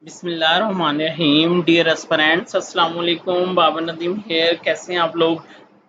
बिस्मिल्लाहिर्रहमानिर्रहीम। Dear aspirants, अस्सलाम वालेकुम। बाबर नदीम हेयर। कैसे हैं आप लोग?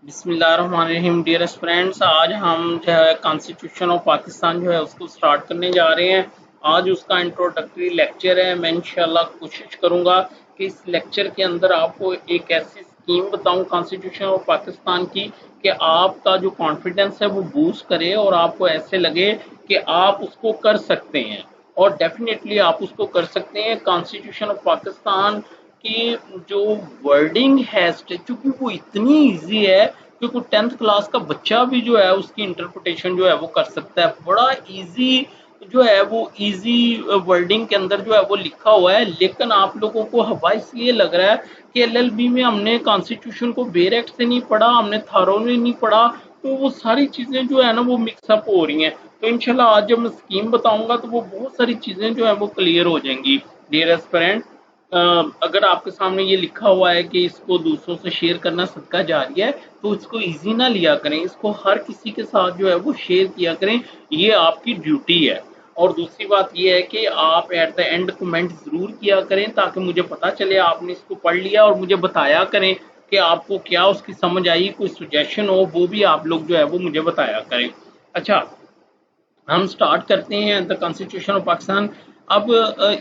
बिस्मिल्लाहिर्रहमानिर्रहीम। डियर एस्पिरेंट्स, आज हम जो है कॉन्स्टिट्यूशन ऑफ पाकिस्तान जो है उसको स्टार्ट करने जा रहे हैं। आज उसका इंट्रोडक्टरी लेक्चर है। मैं इंशाल्लाह कोशिश करूंगा कि इस लेक्चर के अंदर आपको एक ऐसी स्कीम बताऊं कॉन्स्टिट्यूशन ऑफ पाकिस्तान की कि आपका जो कॉन्फिडेंस है वो बूस्ट करे और आपको ऐसे लगे कि आप उसको कर सकते हैं। और डेफिनेटली आप उसको कर सकते हैं। कॉन्स्टिट्यूशन ऑफ पाकिस्तान की जो वर्डिंग है चूंकि वो इतनी इजी है कि कोई 10th क्लास का बच्चा भी जो है उसकी इंटरप्रिटेशन जो है वो कर सकता है। बड़ा इजी जो है वो इजी वर्डिंग के अंदर जो है वो लिखा हुआ है। लेकिन आप लोगों को हवा इसलिए लग रहा है कि एलएलबी में हमने कॉन्स्टिट्यूशन को बेरेक्ट से नहीं पढ़ा, हमने थारोली नहीं पढ़ा, तो वो सारी चीज़ें जो है ना वो मिक्सअप हो रही हैं। तो इंशाल्लाह आज जब मैं स्कीम बताऊंगा तो वो बहुत सारी चीज़ें जो है वो क्लियर हो जाएंगी। डियर एस्पिरेंट, अगर आपके सामने ये लिखा हुआ है कि इसको दूसरों से शेयर करना सदका जारी है, तो इसको इजी ना लिया करें, इसको हर किसी के साथ जो है वो शेयर किया करें। ये आपकी ड्यूटी है। और दूसरी बात ये है कि आप एट द एंड कमेंट ज़रूर किया करें ताकि मुझे पता चले आपने इसको पढ़ लिया, और मुझे बताया करें कि आपको क्या उसकी समझ आई, कोई सुजेशन हो वो भी आप लोग जो है वो मुझे बताया करें। अच्छा, हम स्टार्ट करते हैं द कॉन्स्टिट्यूशन ऑफ पाकिस्तान। अब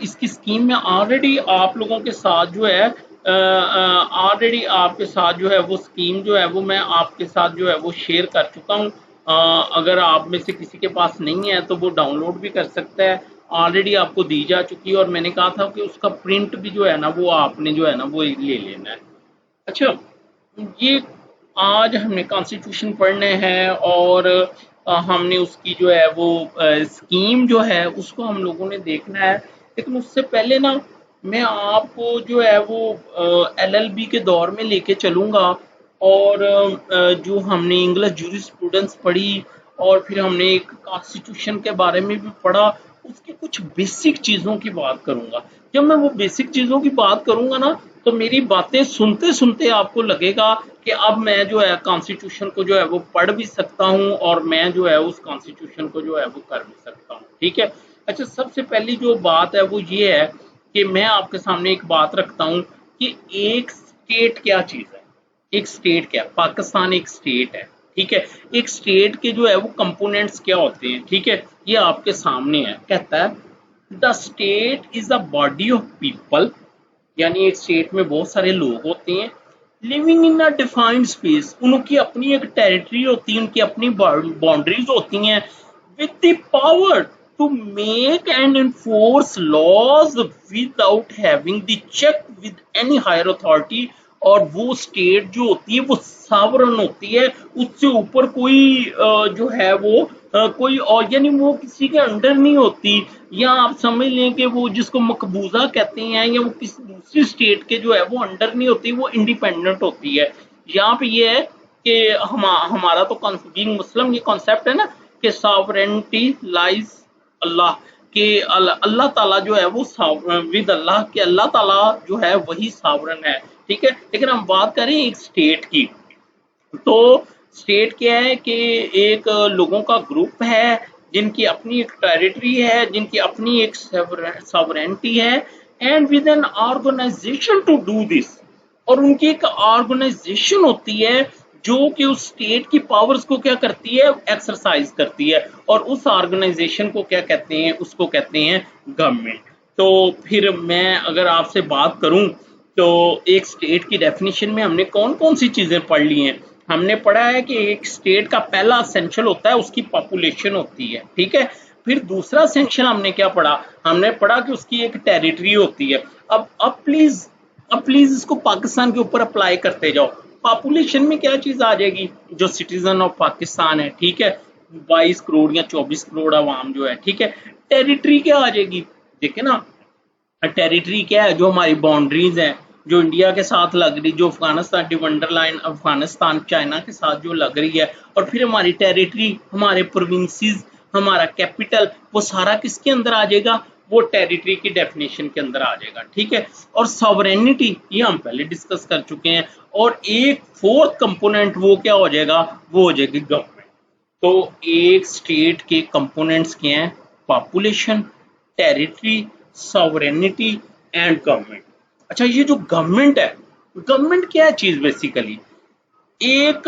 इसकी स्कीम में ऑलरेडी आप लोगों के साथ जो है ऑलरेडी आपके साथ जो है वो स्कीम जो है वो मैं आपके साथ जो है वो शेयर कर चुका हूँ। अगर आप में से किसी के पास नहीं है तो वो डाउनलोड भी कर सकता है। ऑलरेडी आपको दी जा चुकी है और मैंने कहा था कि उसका प्रिंट भी जो है ना वो आपने जो है ना वो ले लेना है। अच्छा, ये आज हमने कॉन्स्टिट्यूशन पढ़ने हैं और हमने उसकी जो है वो स्कीम जो है उसको हम लोगों ने देखना है। लेकिन उससे पहले ना मैं आपको जो है वो एलएलबी के दौर में लेके चलूँगा। और जो हमने इंग्लिश जूरिस्प्रूडेंस पढ़ी और फिर हमने एक कॉन्स्टिट्यूशन के बारे में भी पढ़ा, उसकी कुछ बेसिक चीज़ों की बात करूँगा। जब मैं वो बेसिक चीज़ों की बात करूँगा ना तो मेरी बातें सुनते सुनते आपको लगेगा कि अब मैं जो है कॉन्स्टिट्यूशन को जो है वो पढ़ भी सकता हूँ और मैं जो है उस कॉन्स्टिट्यूशन को जो है वो कर भी सकता हूँ। ठीक है। अच्छा, सबसे पहली जो बात है वो ये है कि मैं आपके सामने एक बात रखता हूँ कि एक स्टेट क्या चीज़ है। एक स्टेट क्या है? पाकिस्तान एक स्टेट है। ठीक है। एक स्टेट के जो है वो कंपोनेंट्स क्या होते हैं? ठीक है, ये आपके सामने है। कहता है the state is a body of people, यानी एक स्टेट में बहुत सारे लोग होते हैं। Living in a defined space, उनकी अपनी एक टेरिटरी होती है, उनकी अपनी बाउंड्रीज होती हैं। With the power to make and enforce laws without having the check with any higher authority। और वो स्टेट जो होती है वो सावरन होती है, उससे ऊपर कोई जो है वो कोई और, यानी वो किसी के अंडर नहीं होती। या आप समझ लें कि वो जिसको मकबूजा कहते हैं, या वो किसी दूसरी स्टेट के जो है वो अंडर नहीं होती, वो इंडिपेंडेंट होती है। यहाँ पे ये है कि हमारा तो बीइंग मुस्लिम ये कॉन्सेप्ट है ना कि सॉवरेनिटी लाइज अल्लाह, के अल्लाह ताला जो है वो विद अल्लाह, के अल्लाह ताला जो है वही सावरन है। ठीक है। लेकिन हम बात करें एक स्टेट की, तो स्टेट क्या है कि एक लोगों का ग्रुप है जिनकी अपनी एक टेरिटरी है, जिनकी अपनी एक सॉवरेनिटी है, and with an organisation to do this. और उनकी एक ऑर्गेनाइजेशन होती है जो कि उस स्टेट की पावर्स को क्या करती है, एक्सरसाइज करती है। और उस ऑर्गेनाइजेशन को क्या कहते हैं, उसको कहते हैं गवर्नमेंट। तो फिर मैं अगर आपसे बात करूं तो एक स्टेट की डेफिनेशन में हमने कौन कौन सी चीजें पढ़ ली हैं। हमने पढ़ा है कि एक स्टेट का पहला असेंशियल होता है उसकी पॉपुलेशन होती है। ठीक है। फिर दूसरा असेंशियल हमने क्या पढ़ा, हमने पढ़ा कि उसकी एक टेरिटरी होती है। अब प्लीज इसको पाकिस्तान के ऊपर अप्लाई करते जाओ। पॉपुलेशन में क्या चीज आ जाएगी, जो सिटीजन ऑफ पाकिस्तान है। ठीक है, 22 करोड़ या 24 करोड़ आवाम जो है। ठीक है। टेरिटरी क्या आ जाएगी, देखे ना, टेरिटरी क्या है, जो हमारी बाउंड्रीज हैं, जो इंडिया के साथ लग रही, जो Afghanistan divider line Afghanistan China के साथ जो लग रही है। और फिर हमारी टेरिटरी, हमारे प्रोविंसेस, हमारा कैपिटल, वो सारा किसके अंदर आ जाएगा, वो टेरिटरी की डेफिनेशन के अंदर आ जाएगा। ठीक है। और सॉवरेनिटी ये हम पहले डिस्कस कर चुके हैं। और एक फोर्थ कंपोनेंट वो क्या हो जाएगा, वो हो जाएगी गवर्नमेंट। तो एक स्टेट के कंपोनेंट्स क्या हैं, population, territory, sovereignty and government. अच्छा, ये जो गवर्नमेंट है, गवर्नमेंट क्या है चीज बेसिकली, एक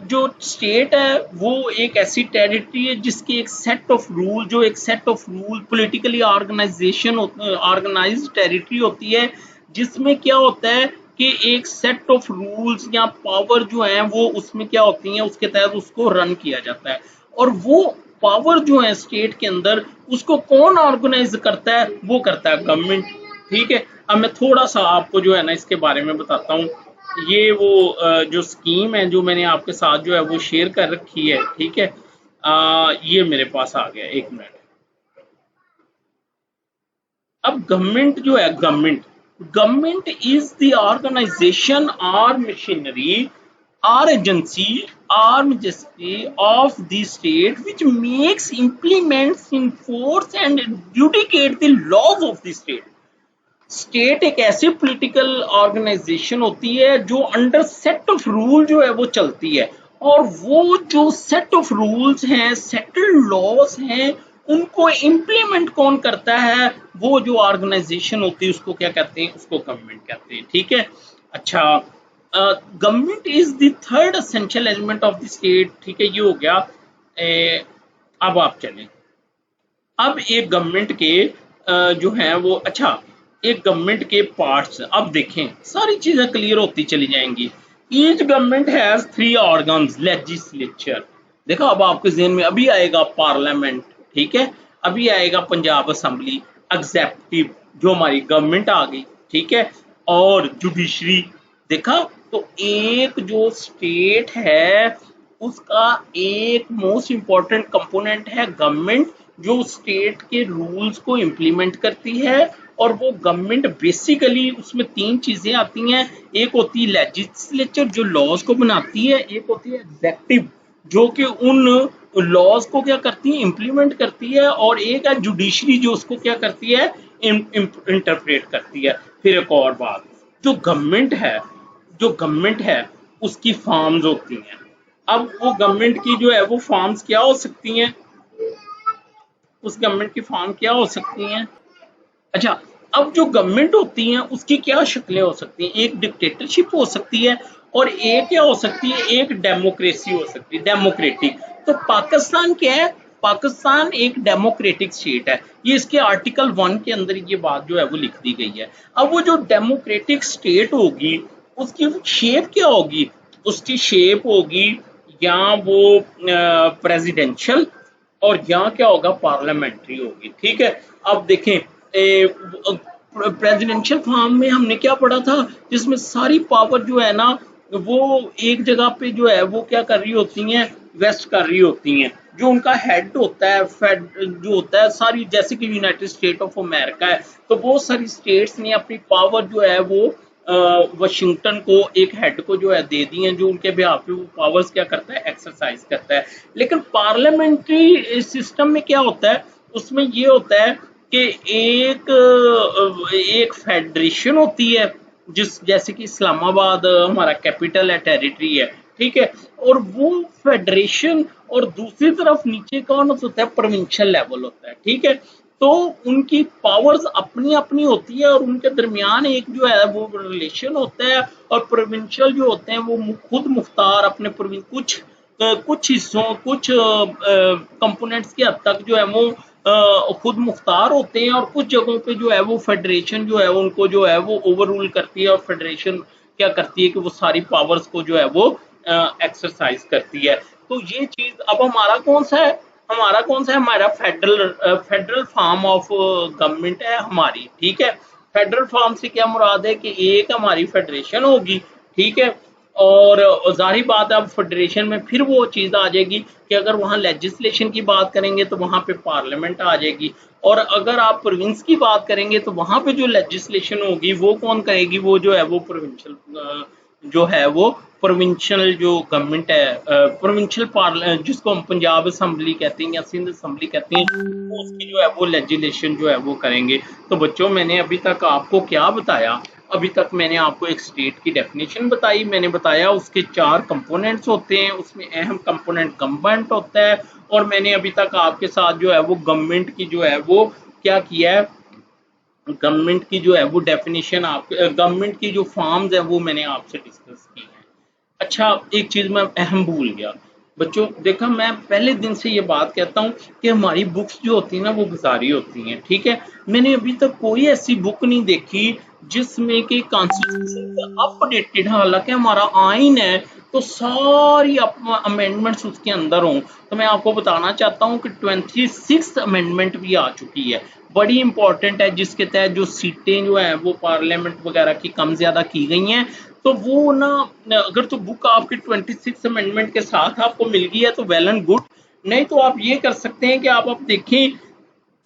जो स्टेट है वो एक ऐसी टेरिटरी है जिसकी एक सेट ऑफ रूल, जो एक set of rule politically organised territory होती है, जिसमें क्या होता है कि एक सेट ऑफ रूल्स या पावर जो है वो उसमें क्या होती हैं, उसके तहत उसको रन किया जाता है। और वो पावर जो है स्टेट के अंदर, उसको कौन ऑर्गेनाइज करता है, वो करता है गवर्नमेंट। ठीक है, अब मैं थोड़ा सा आपको जो है ना इसके बारे में बताता हूँ। ये वो जो स्कीम है जो मैंने आपके साथ जो है वो शेयर कर रखी है। ठीक है, ये मेरे पास आ गया, एक मिनट। अब गवर्नमेंट जो है, गवर्नमेंट इज द ऑर्गेनाइजेशन और machinery or agency or majesty of the state which makes, implements, enforce and adjudicate the laws of the state। State एक ऐसी पॉलिटिकल ऑर्गेनाइजेशन होती है जो अंडर सेट ऑफ रूल जो है वो चलती है, और वो जो सेट ऑफ रूल्स हैं, सेटल्ड लॉज हैं, उनको इम्प्लीमेंट कौन करता है, वो जो ऑर्गेनाइजेशन होती है उसको क्या कहते हैं, उसको गवर्नमेंट कहते हैं। ठीक है, अच्छा, government is the third essential element of the state. ठीक है, ये हो गया। अब आप चलें, अब एक गवर्नमेंट के जो हैं वो, अच्छा, एक गवर्नमेंट के पार्ट्स अब देखें, सारी चीजें क्लियर होती चली जाएंगी। Each government has three organs, legislature, देखो अब आपके ज़हन में अभी आएगा पार्लियामेंट। ठीक है, अभी आएगा पंजाब असेंबली, एग्जेक्टिव जो हमारी गवर्नमेंट आ गई। ठीक है, और जुडिशरी। देखा, तो एक जो स्टेट है उसका एक मोस्ट इम्पॉर्टेंट कंपोनेंट है गवर्नमेंट, जो स्टेट के रूल्स को इम्प्लीमेंट करती है। और वो गवर्नमेंट बेसिकली, उसमें तीन चीजें आती हैं, एक होती है लेजिस्लेचर जो लॉज को बनाती है, एक होती है एग्जेक्टिव जो कि उन लॉज को क्या करती है, इम्प्लीमेंट करती है, और एक है जुडिशरी जो उसको क्या करती है, इंटरप्रेट करती है। फिर एक और बात, जो गवर्नमेंट है, जो गवर्नमेंट है उसकी फॉर्म्स होती हैं। अब वो गवर्नमेंट की जो है वो फॉर्म्स क्या हो सकती हैं, उस गवर्नमेंट की फॉर्म क्या हो सकती हैं। अच्छा, अब जो गवर्नमेंट होती है उसकी क्या शक्लें हो सकती हैं, एक डिक्टेटरशिप हो सकती है, और एक क्या हो सकती है, एक डेमोक्रेसी हो सकती है, डेमोक्रेटिक। तो पाकिस्तान क्या है, पाकिस्तान एक डेमोक्रेटिक स्टेट है, ये इसके आर्टिकल 1 के अंदर ये बात जो है वो लिख दी गई है। अब वो जो डेमोक्रेटिक स्टेट होगी उसकी शेप क्या होगी, उसकी शेप होगी या वो प्रेसिडेंशियल, और यहाँ क्या होगा, पार्लियामेंट्री होगी। ठीक है, अब देखें, प्रेसिडेंशियल फॉर्म में हमने क्या पढ़ा था, जिसमें सारी पावर जो है ना वो एक जगह पे जो है वो क्या कर रही होती हैं, वेस्ट कर रही होती हैं। जो उनका हेड होता है, फेड जो होता है, सारी जैसे कि यूनाइटेड स्टेट ऑफ अमेरिका है, तो बहुत सारी स्टेट्स ने अपनी पावर जो है वो वाशिंगटन को, एक हेड को जो है दे दी हैं, जो उनके बिहाफ पे वो पावर्स क्या करता है, एक्सरसाइज करता है। लेकिन पार्लियामेंट्री सिस्टम में क्या होता है, उसमें ये होता है कि एक फेडरेशन होती है, जिस जैसे कि इस्लामाबाद हमारा कैपिटल है, टेरिटरी है। ठीक है, और वो फेडरेशन, और दूसरी तरफ नीचे कौन होता है, प्रोविंशियल लेवल होता है। ठीक है, तो उनकी पावर्स अपनी अपनी होती है, और उनके दरमियान एक जो है वो रिलेशन होता है। और प्रोविंशियल जो होते हैं वो खुद मुख्तार अपने कुछ हिस्सों, कुछ कंपोनेंट्स के हद तक जो है वो खुद मुख्तार होते हैं, और कुछ जगहों पे जो है वो फेडरेशन जो है उनको जो है वो ओवर रूल करती है, और फेडरेशन क्या करती है कि वो सारी पावर्स को जो है वो एक्सरसाइज करती है। तो ये चीज अब हमारा कौन सा है, हमारा फेडरल फॉर्म ऑफ गवर्नमेंट है हमारी। ठीक है, फेडरल फॉर्म से क्या मुराद है कि एक हमारी फेडरेशन होगी। ठीक है, और जाहिर बात है अब फेडरेशन में फिर वो चीज़ आ जाएगी कि अगर वहाँ लेजिस्लेशन की बात करेंगे तो वहाँ पे पार्लियामेंट आ जाएगी, और अगर आप प्रोविंस की बात करेंगे तो वहाँ पे जो लेजिस्लेशन होगी वो कौन करेगी, वो जो है वो प्रोविंशियल जो है वो प्रोविंशियल जो गवर्नमेंट है, प्रोविंशियल जिसको हम पंजाब असेंबली कहते हैं या सिंध असेंबली कहते हैं, वो उसकी जो है वो लेजिस्लेशन जो है वो करेंगे। तो बच्चों, मैंने अभी तक आपको क्या बताया, अभी तक मैंने आपको एक स्टेट की डेफिनेशन बताई, मैंने बताया उसके 4 कंपोनेंट्स होते हैं, उसमें अहम कंपोनेंट गवर्नमेंट होता है, और मैंने अभी तक आपके साथ जो है वो गवर्नमेंट की जो है वो क्या किया है, गवर्नमेंट की जो है वो डेफिनेशन, आप गवर्नमेंट की जो फॉर्म्स है वो मैंने आपसे डिस्कस की है। अच्छा, एक चीज मैं अहम भूल गया बच्चों, देखा मैं पहले दिन से ये बात कहता हूँ कि हमारी बुक्स जो होती है ना वो गुजारी होती हैं, ठीक है। मैंने अभी तक कोई ऐसी बुक नहीं देखी जिसमें कि कॉन्स्टिट्यूशन का अपडेटेड, हालांकि हमारा आइन है तो सारी अमेंडमेंट्स उसके अंदर हों। तो मैं आपको बताना चाहता हूँ कि 26th अमेंडमेंट भी आ चुकी है, बड़ी इंपॉर्टेंट है, जिसके तहत जो सीटें जो है वो पार्लियामेंट वगैरह की कम ज्यादा की गई हैं। तो वो ना, अगर तो बुक आपकी 26 अमेंडमेंट के साथ आपको मिल गई है तो वेल एंड गुड, नहीं तो आप ये कर सकते हैं कि आप देखें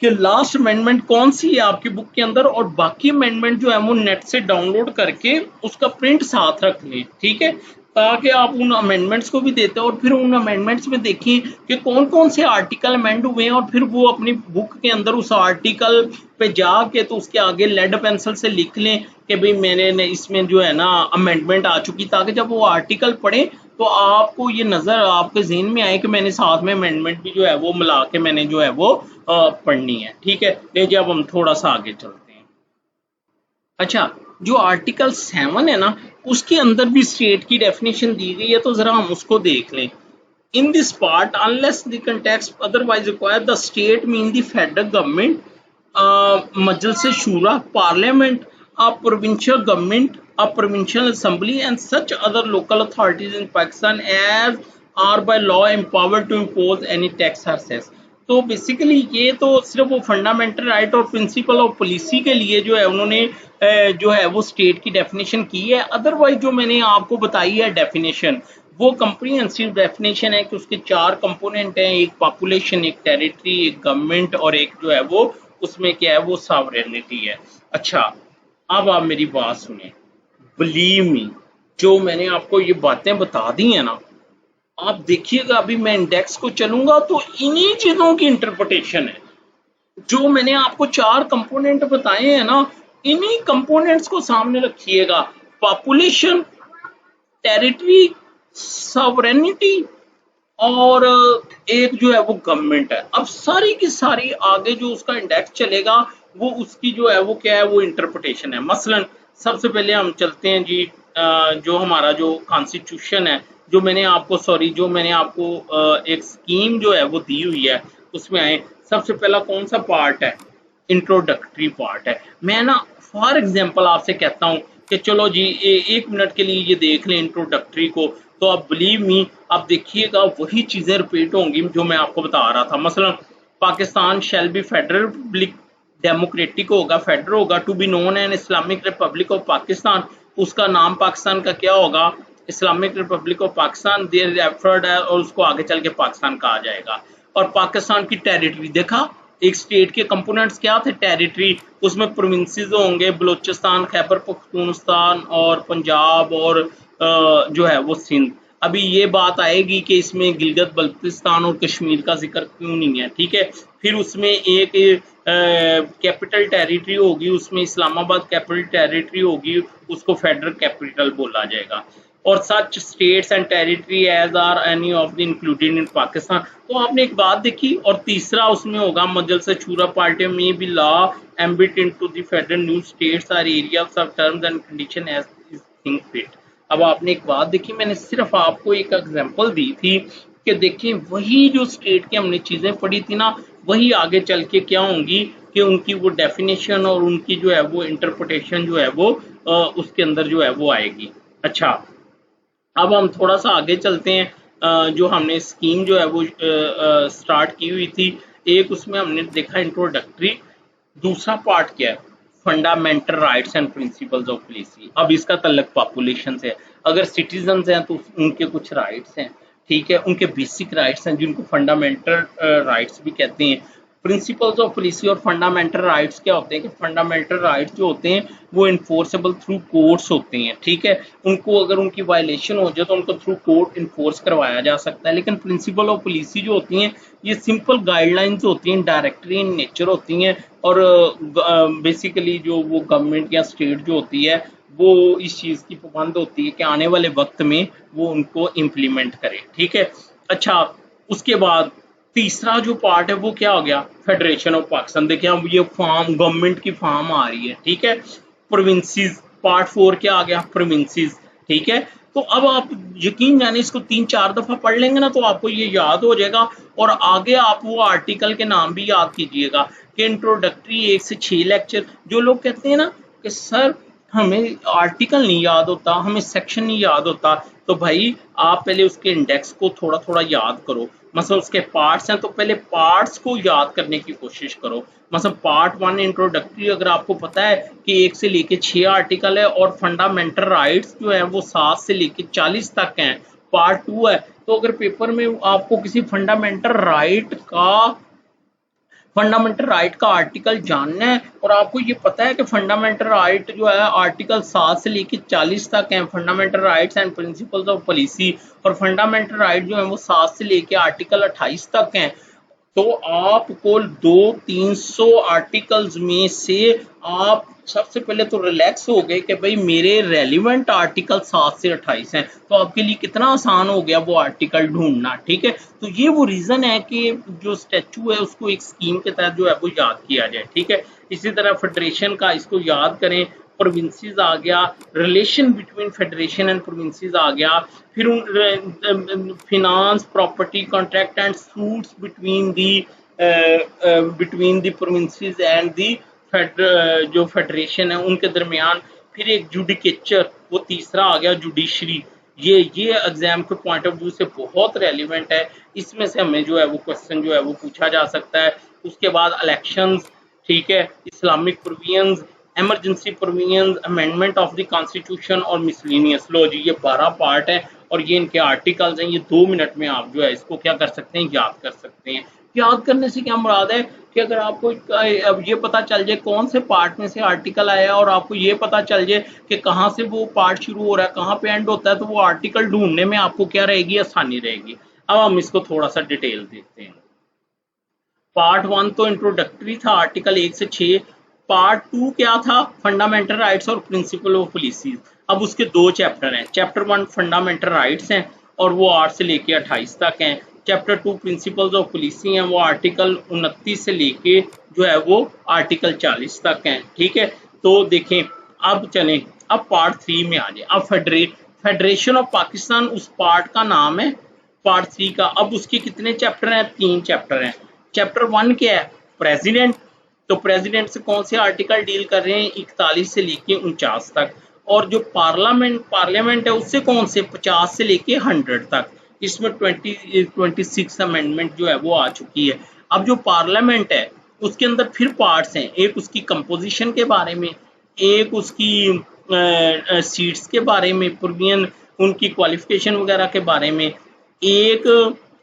कि लास्ट अमेंडमेंट कौन सी है आपकी बुक के अंदर, और बाकी अमेंडमेंट जो है वो नेट से डाउनलोड करके उसका प्रिंट साथ रख लें, ठीक है, ताकि आप उन अमेंडमेंट्स को भी देते हैं और फिर उन अमेंडमेंट्स में देखिए कि कौन कौन से आर्टिकल अमेंड हुए हैं, और फिर वो अपनी बुक के अंदर उस आर्टिकल पे जाके तो उसके आगे लेड पेंसिल से लिख लें कि भाई मैंने इसमें जो है ना अमेंडमेंट आ चुकी, ताकि जब वो आर्टिकल पढ़े तो आपको ये नजर आपके ज़हन में आए कि मैंने साथ में अमेंडमेंट भी जो है वो मिला के मैंने जो है वो पढ़नी है, ठीक है। ले जब हम थोड़ा सा आगे चलते हैं। अच्छा, जो आर्टिकल 7 है ना, उसके अंदर भी स्टेट की डेफिनेशन दी गई है, तो जरा हम उसको देख लें। In this part, unless the context otherwise require, the state mean the federal government, Majlis Shura, Parliament, a provincial government, a provincial assembly, and such other local authorities in Pakistan as are by law empowered to impose any tax or cess। तो basically ये तो सिर्फ वो fundamental right और principle of policy के लिए जो है उन्होंने जो है वो स्टेट की डेफिनेशन की है। अदरवाइज जो मैंने आपको बताई है डेफिनेशन, वो कंप्रीहेंसिव डेफिनेशन है कि उसके 4 कंपोनेंट हैं, एक पॉपुलेशन, एक टेरिटरी, एक गवर्नमेंट और एक जो है वो उसमें क्या है वो सॉवरेनिटी है। अच्छा, अब आप मेरी बात सुने, बिलीव मी, जो मैंने आपको ये बातें बता दी हैं ना, आप देखिएगा अभी मैं इंडेक्स को चलूंगा तो इन्हीं चीजों की इंटरप्रिटेशन है। जो मैंने आपको 4 कंपोनेंट बताए हैं ना, इन्हीं कंपोनेंट्स को सामने रखिएगा, पॉपुलेशन, टेरिटरी, सॉवरेनिटी और एक जो है वो गवर्नमेंट है। अब सारी की सारी आगे जो उसका इंडेक्स चलेगा वो उसकी जो है वो क्या है वो इंटरप्रिटेशन है। मसलन सबसे पहले हम चलते हैं जी, जो हमारा जो कॉन्स्टिट्यूशन है, जो मैंने आपको जो मैंने आपको एक स्कीम जो है वो दी हुई है उसमें आए। सबसे पहला कौन सा पार्ट है? इंट्रोडक्टरी पार्ट है। मैं ना फॉर एग्जांपल आपसे कहता हूँ कि चलो जी 1 मिनट के लिए ये देख लें इंट्रोडक्टरी को, तो आप बिलीव मी, आप देखिएगा वही चीजें रिपीट होंगी जो मैं आपको बता रहा था। मसलन Pakistan shall be federal republic, democratic होगा, फेडरल होगा, to be known an Islamic republic of Pakistan, उसका नाम पाकिस्तान का क्या होगा? Islamic republic of Pakistan, there referred है और उसको आगे चल के पाकिस्तान कहा जाएगा। और पाकिस्तान की टेरिटरी देखा, एक स्टेट के कंपोनेंट्स क्या थे? टेरिटरी, उसमें प्रोविंसेस होंगे, बलूचिस्तान, खैबर पख्तूनख्वान और पंजाब और जो है वो सिंध। अभी ये बात आएगी कि इसमें गिलगित बल्तिस्तान और कश्मीर का जिक्र क्यों नहीं है, ठीक है। फिर उसमें एक कैपिटल टेरिटरी होगी, उसमें इस्लामाबाद कैपिटल टेरिटरी होगी, उसको फेडरल कैपिटल बोला जाएगा। और such states and territory as are any of the included in Pakistan. तो आपने एक बात देखी। और तीसरा उसमें होगा मजलिस शूरा पार्टी में भी law ambit into the federal new states or areas of terms and condition as is think fit. अब आपने एक बात देखी, मैंने सिर्फ आपको एक एग्जांपल दी थी कि देखिए वही जो स्टेट की हमने चीजें पढ़ी थी ना, वही आगे चल के क्या होंगी कि उनकी वो डेफिनेशन और उनकी जो है वो इंटरप्रिटेशन जो है वो उसके अंदर जो है वो आएगी। अच्छा, अब हम थोड़ा सा आगे चलते हैं। जो हमने स्कीम जो है वो स्टार्ट की हुई थी, एक उसमें हमने देखा इंट्रोडक्टरी, दूसरा पार्ट क्या है? Fundamental rights and principles of policy. अब इसका तल्लक पॉपुलेशन से है। अगर सिटीजन्स हैं तो उनके कुछ राइट्स हैं, ठीक है, उनके बेसिक राइट्स हैं जिनको फंडामेंटल राइट्स भी कहते हैं। प्रिंसिपल्स ऑफ पॉलिसी और फंडामेंटल राइट्स क्या होते हैं कि फंडामेंटल राइट्स जो होते हैं वो इन्फोर्सेबल थ्रू कोर्ट्स होते हैं, ठीक है। उनको अगर उनकी वायलेशन हो जाए तो उनको थ्रू कोर्ट इन्फोर्स करवाया जा सकता है। लेकिन प्रिंसिपल ऑफ पॉलिसी जो होती हैं ये सिंपल गाइडलाइंस होती हैं, डायरेक्टरी इन नेचर होती हैं, और बेसिकली जो वो गवर्नमेंट या स्टेट जो होती है वो इस चीज़ की पाबंद होती है कि आने वाले वक्त में वो उनको इम्प्लीमेंट करे, ठीक है। अच्छा, उसके बाद तीसरा जो पार्ट है वो क्या हो गया, फेडरेशन ऑफ पाकिस्तान। देखिए अब ये फॉर्म गवर्नमेंट की फॉर्म आ रही है, ठीक है। प्रोविंसेस, पार्ट 4 क्या आ गया, प्रोविंसेस, ठीक है। तो अब आप यकीन जाने इसको 3-4 दफा पढ़ लेंगे ना तो आपको ये याद हो जाएगा। और आगे आप वो आर्टिकल के नाम भी याद कीजिएगा कि इंट्रोडक्टरी 1 से 6 लेक्चर। जो लोग कहते हैं ना कि सर हमें आर्टिकल नहीं याद होता, हमें सेक्शन नहीं याद होता, तो भाई आप पहले उसके इंडेक्स को थोड़ा थोड़ा याद करो। मतलब उसके पार्ट्स हैं तो पहले पार्ट्स को याद करने की कोशिश करो। मतलब पार्ट 1 इंट्रोडक्टरी अगर आपको पता है कि 1 से लेके 6 आर्टिकल है और फंडामेंटल राइट्स जो है वो 7 से लेके 40 तक हैं, पार्ट 2 है। तो अगर पेपर में आपको किसी फंडामेंटल राइट का आर्टिकल जानना है और आपको ये पता है कि फंडामेंटल राइट जो है आर्टिकल 7 से लेकर 40 तक हैं, fundamental rights and principles of policy, और फंडामेंटल राइट जो है वो 7 से लेकर आर्टिकल 28 तक हैं। तो आपको 200-300 आर्टिकल्स में से आप सबसे पहले तो रिलैक्स हो गए कि भाई मेरे रेलिवेंट आर्टिकल 7 से 28 हैं, तो आपके लिए कितना आसान हो गया वो आर्टिकल ढूंढना, ठीक है। तो ये वो रीज़न है कि जो स्टैचू है उसको एक स्कीम के तहत जो है वो याद किया जाए, ठीक है। इसी तरह फेडरेशन का इसको याद करें, प्रोविंसेस आ गया, relation between federation and provinces आ गया, फिर finance, property, contract and suits between the provinces and the जो फेडरेशन है उनके दरमियान, फिर एक जुडिकेचर, वो तीसरा आ गया जुडिशरी। ये एग्जाम के पॉइंट ऑफ व्यू से बहुत रेलिवेंट है, इसमें से हमें जो है वो क्वेश्चन जो है वो पूछा जा सकता है। उसके बाद इलेक्शंस, ठीक है, Islamic provisions, emergency provisions, amendment of the constitution और मिसलेनियस लॉ। जी ये 12 पार्ट है और ये इनके आर्टिकल्स हैं। ये 2 मिनट में आप जो है इसको क्या कर सकते हैं, याद कर सकते हैं। याद करने से क्या मुराद है कि अगर आपको अब ये पता चल जाए कौन से पार्ट में से आर्टिकल आया और आपको ये पता चल जाए कि कहाँ से वो पार्ट शुरू हो रहा है कहाँ पे एंड होता है, तो वो आर्टिकल ढूंढने में आपको क्या रहेगी, आसानी रहेगी। अब हम इसको थोड़ा सा डिटेल देखते हैं। पार्ट 1 तो इंट्रोडक्टरी था, आर्टिकल 1 से 6। पार्ट 2 क्या था, फंडामेंटल राइट्स और प्रिंसिपल ऑफ पॉलिसीज। अब उसके 2 चैप्टर हैं। चैप्टर 1 फंडामेंटल राइट्स हैं और वो 8 से लेके 28 तक हैं। चैप्टर 2 प्रिंसिपल्स ऑफ पॉलिसी हैं, वो आर्टिकल 29 से लेके जो है वो आर्टिकल 40 तक हैं, ठीक है। तो देखें, अब चलें, अब पार्ट 3 में आ जाए। अब फेडरेशन ऑफ पाकिस्तान उस पार्ट का नाम है, पार्ट 3 का। अब उसके कितने चैप्टर हैं, 3 चैप्टर हैं। चैप्टर 1 क्या है, प्रेसिडेंट। तो प्रेसिडेंट से कौन से आर्टिकल डील कर रहे हैं, 41 से लेके 49 तक। और जो पार्लियामेंट है उससे कौन से, 50 से लेके 100 तक। इसमें 26 अमेंडमेंट जो है वो आ चुकी है। अब जो पार्लियामेंट है उसके अंदर फिर पार्ट्स हैं, एक उसकी कंपोजिशन के बारे में, एक उसकी सीट्स के बारे में, प्रोविजन उनकी क्वालिफिकेशन वगैरह के बारे में, एक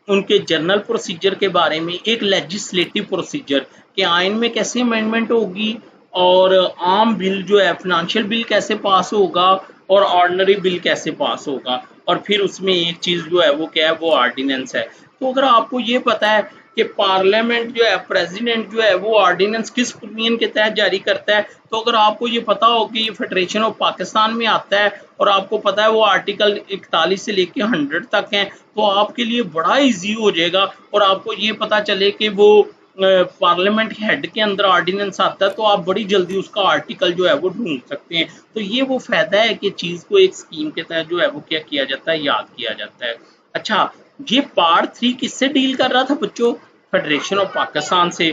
उनके जनरल प्रोसीजर के बारे में, एक लेजिस्लेटिव प्रोसीजर कि आइन में कैसे अमेंडमेंट होगी, और आम बिल जो है फाइनेंशियल बिल कैसे पास होगा, और ऑर्डिनरी बिल कैसे पास होगा। और फिर उसमें एक चीज़ जो है वो क्या है, वो ऑर्डिनेंस है। तो अगर आपको ये पता है कि पार्लियामेंट जो है, प्रेसिडेंट जो है वो ऑर्डिनेंस किस प्रोविजन के तहत जारी करता है, तो अगर आपको ये पता हो कि ये फेडरेशन ऑफ पाकिस्तान में आता है और आपको पता है वो आर्टिकल 41 से लेके 100 तक हैं, तो आपके लिए बड़ा इजी हो जाएगा। और आपको ये पता चले कि वो पार्लियामेंट हेड के अंदर ऑर्डिनेंस आता है, तो आप बड़ी जल्दी उसका आर्टिकल जो है वो ढूंढ सकते हैं। तो ये वो फायदा है कि चीज़ को एक स्कीम के तहत जो है वो क्या किया जाता है, याद किया जाता है। अच्छा, ये पार्ट 3 किससे डील कर रहा था बच्चों, फेडरेशन ऑफ पाकिस्तान से।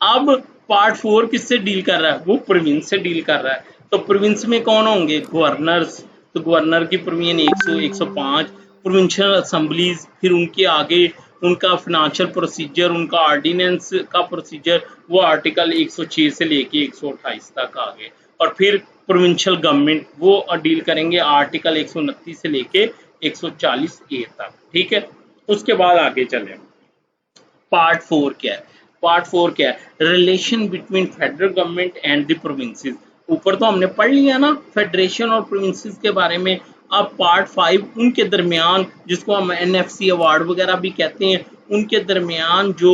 अब पार्ट 4 किससे डील कर रहा है, वो प्रोविंस से डील कर रहा है। तो प्रोविंस में कौन होंगे, गवर्नर्स। तो गवर्नर की प्रोविजन 100, 105, प्रोविंशियल असेंबलीज, फिर उनके आगे उनका फाइनेंशियल प्रोसीजर, उनका ऑर्डिनेंस का प्रोसीजर, वो आर्टिकल 106 से लेके 128 तक आ गए। और फिर प्रोविंशियल गवर्नमेंट वो डील करेंगे आर्टिकल 129 से लेके 140 ए तक, ठीक है। उसके बाद आगे चलें, पार्ट 4 क्या है, पार्ट 4 क्या है, relation between federal government and the provinces. ऊपर तो हमने पढ़ लिया ना फेडरेशन और प्रोविंसेस के बारे में। अब पार्ट 5 उनके दरमियान, जिसको हम NFC अवार्ड वगैरह भी कहते हैं, उनके दरमियान जो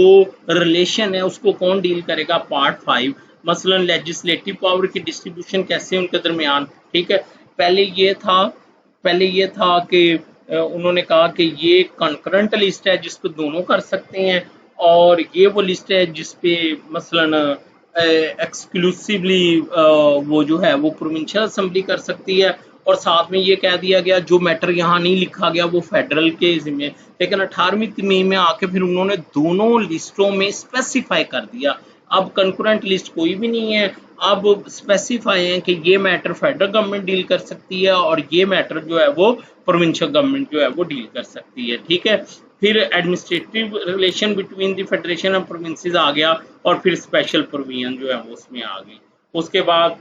रिलेशन है उसको कौन डील करेगा, पार्ट 5। मसलन लेजिस्लेटिव पावर की डिस्ट्रीब्यूशन कैसे उनके दरमियान, ठीक है। पहले ये था कि उन्होंने कहा कि ये कंकरेंट लिस्ट है जिसको दोनों कर सकते हैं, और ये वो लिस्ट है जिसपे मसलन एक्सक्लूसिवली वो जो है वो प्रोविंशियल असेंबली कर सकती है। और साथ में ये कह दिया गया जो मैटर यहाँ नहीं लिखा गया वो फेडरल के जिम्मे, लेकिन 18वीं मई में आके फिर उन्होंने दोनों लिस्टों में स्पेसिफाई कर दिया। अब कंकरेंट लिस्ट कोई भी नहीं है, अब स्पेसिफाई है कि ये मैटर फेडरल गवर्नमेंट डील कर सकती है और ये मैटर जो है वो प्रोविंशियल गवर्नमेंट जो है वो डील कर सकती है। ठीक है, फिर administrative relation between the federation और प्रोविंसेस आ गया और फिर स्पेशल प्रोविजन जो है वो उसमें आ गई। उसके बाद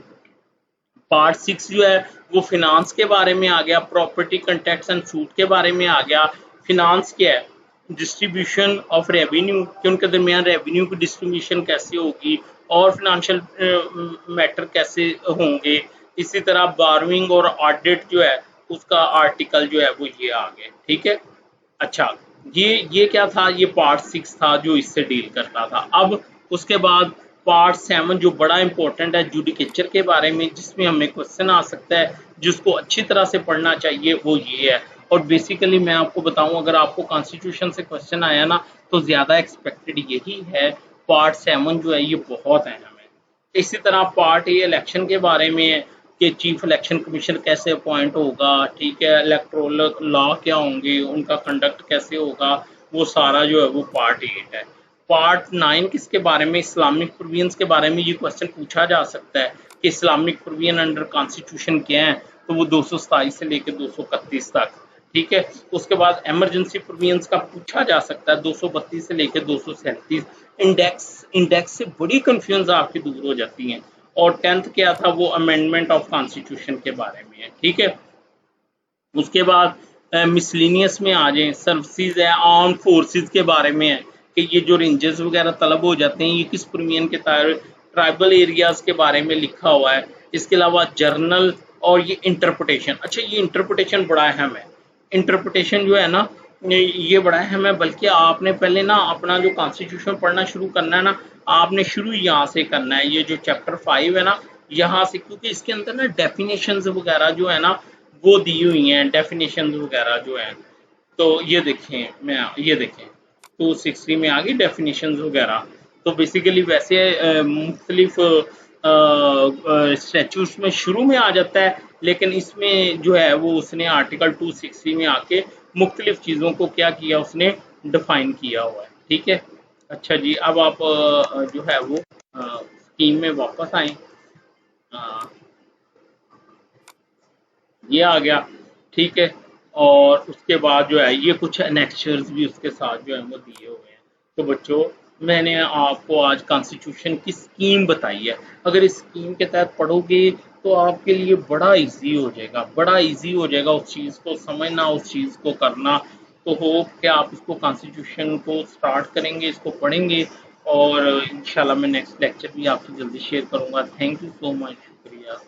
पार्ट 6 जो है वो फिनांस के बारे में आ गया, प्रॉपर्टी कंटैक्स एंड सूट के बारे में आ गया। फिनांस क्या है, डिस्ट्रीब्यूशन ऑफ रेवेन्यू कि उनके दरमियान रेवेन्यू की डिस्ट्रीब्यूशन कैसे होगी और फिनेंशियल मैटर कैसे होंगे। इसी तरह बारोइंग और ऑडिट जो है उसका आर्टिकल जो है वो ये आ गए। ठीक है, अच्छा ये क्या था, ये पार्ट 6 था जो इससे डील करता था। अब उसके बाद पार्ट 7 जो बड़ा इंपॉर्टेंट है जुडिकेचर के बारे में, जिसमें हमें क्वेश्चन आ सकता है, जिसको अच्छी तरह से पढ़ना चाहिए वो ये है। और बेसिकली मैं आपको बताऊं, अगर आपको कॉन्स्टिट्यूशन से क्वेश्चन आया ना तो ज़्यादा एक्सपेक्टेड यही है। पार्ट 7 जो है ये बहुत अहम है। इसी तरह पार्ट ए इलेक्शन के बारे में है कि चीफ इलेक्शन कमीशन कैसे अपॉइंट होगा, ठीक है, इलेक्टोरल लॉ क्या होंगे, उनका कंडक्ट कैसे होगा, वो सारा जो है वो पार्ट 8 है। पार्ट 9 किसके बारे में, इस्लामिक प्रोविजंस के बारे में ये क्वेश्चन पूछा जा सकता है कि इस्लामिक प्रोविजन अंडर कॉन्स्टिट्यूशन क्या है, तो वो 227 से लेकर 231 तक। ठीक है, उसके बाद इमरजेंसी प्रोविजंस का पूछा जा सकता है 232 से लेकर 237। इंडेक्स से बड़ी कंफ्यूजन आपकी दूर हो जाती हैं। और 10th क्या था, वो अमेंडमेंट ऑफ कॉन्स्टिट्यूशन के बारे में है। ठीक है, उसके बाद मिसलिनियस में आ जाएं, सर्विसेज है, आर्म फोर्सेस के बारे में है कि ये जो रेंजर्स वगैरह तलब हो जाते हैं ये किस प्रीमियम के तहत, ट्राइबल एरियाज के बारे में लिखा हुआ है। इसके अलावा जर्नल और ये इंटरप्रिटेशन, अच्छा ये इंटरप्रिटेशन बड़ा अहम है। इंटरप्रिटेशन जो है ना ये बड़ा अहम है, बल्कि आपने पहले ना अपना जो कॉन्स्टिट्यूशन पढ़ना शुरू करना है ना, आपने शुरू यहाँ से करना है। ये जो चैप्टर 5 है ना यहाँ से, क्योंकि इसके अंदर ना डेफिनेशंस वगैरह जो है ना वो दी हुई हैं, डेफिनेशंस वगैरह जो हैं। तो ये देखें, मैं ये देखें 260 में आ गई डेफिनेशंस वगैरह। तो बेसिकली वैसे मुख्तलिफ स्टैचूट्स में शुरू में आ जाता है, लेकिन इसमें जो है वो उसने आर्टिकल 260 में आके मुख्तलिफ चीज़ों को क्या किया, उसने डिफाइन किया हुआ है। ठीक है, अच्छा जी, अब आप जो है वो स्कीम में वापस आए। ये आ गया। ठीक है, और उसके बाद जो है ये कुछ एनेक्चर्स भी उसके साथ जो है वो दिए हुए हैं। तो बच्चों मैंने आपको आज कॉन्स्टिट्यूशन की स्कीम बताई है, अगर इस स्कीम के तहत पढ़ोगे तो आपके लिए बड़ा इजी हो जाएगा, बड़ा इजी हो जाएगा उस चीज़ को समझना, उस चीज़ को करना। तो होप कि आप इसको कॉन्स्टिट्यूशन को स्टार्ट करेंगे, इसको पढ़ेंगे, और इंशाल्लाह मैं नेक्स्ट लेक्चर भी आपसे जल्दी शेयर करूँगा। थैंक यू सो मच, शुक्रिया।